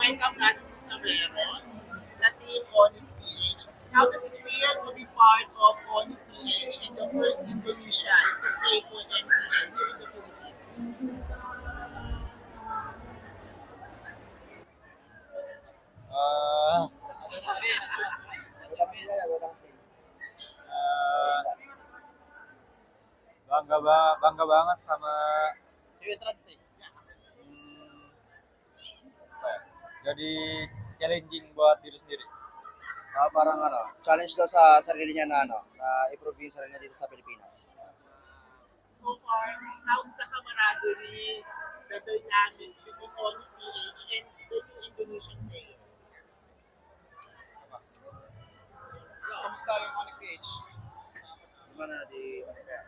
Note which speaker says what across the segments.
Speaker 1: welcome natin si Savero sa Team Onyx PH. How does it feel to be part of Onyx PH and the first Indonesian to play for MPL here in the Philippines?
Speaker 2: Ah, ah, bangga banget sama hmm, apa ya, jadi challenging buat diri sendiri.
Speaker 3: Parang challenge daw sa sarili niya na improve yung sarili niya dito sa Pilipinas.
Speaker 1: So far, how's the camaraderie, the dynamics between Onyx PH and the new Indonesian players?
Speaker 2: Kamusta yung Onyx PH?
Speaker 3: Gimana di kaya?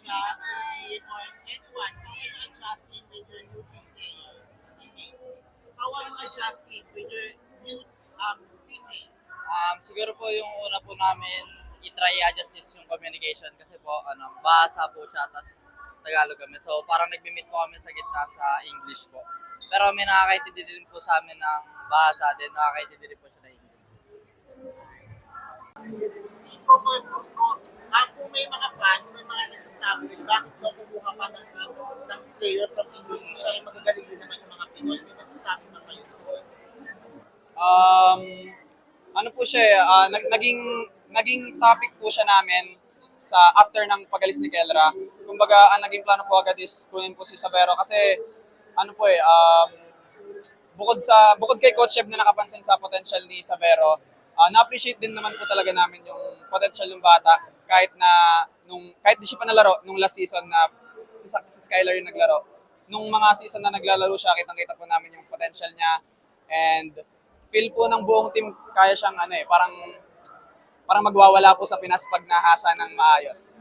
Speaker 1: Adjust with or anyone, how are you adjusting with your new team player? Teammate? How are you adjusting with your new teammate?
Speaker 4: Siguro po yung una po namin i-try adjust is yung communication kasi po bahasa po siya tas Tagalog kami. So parang nagmi-meet po kami sa gitna sa English po. Pero may nakakaintindi din po sa amin ng bahasa din, nakakaintindi din po siya ng English.
Speaker 1: Hindi ko gusto, kung may mga fans, may mga nagsasabi rin, bakit daw kumuha ka ng team, ng player from Indonesia, ay magagaling din naman yung mga Pinoy, may masasabi ba kayo doon?
Speaker 5: Ano po siya naging topic po siya namin sa after ng pag-alis ni Kelra. Kumbaga, ang naging plano po agad is kunin po si Savero kasi bukod kay Coach Sheb na nakapansin sa potential ni Savero, na-appreciate din naman po talaga namin yung potential ng bata kahit di siya pa nalaro nung last season na si Skylar yung naglaro. Nung mga season na naglalaro siya, kitang-kita po namin yung potential niya and feel po ng buong team kaya siyang parang magwawala po sa Pinas pag nahasa ng maayos.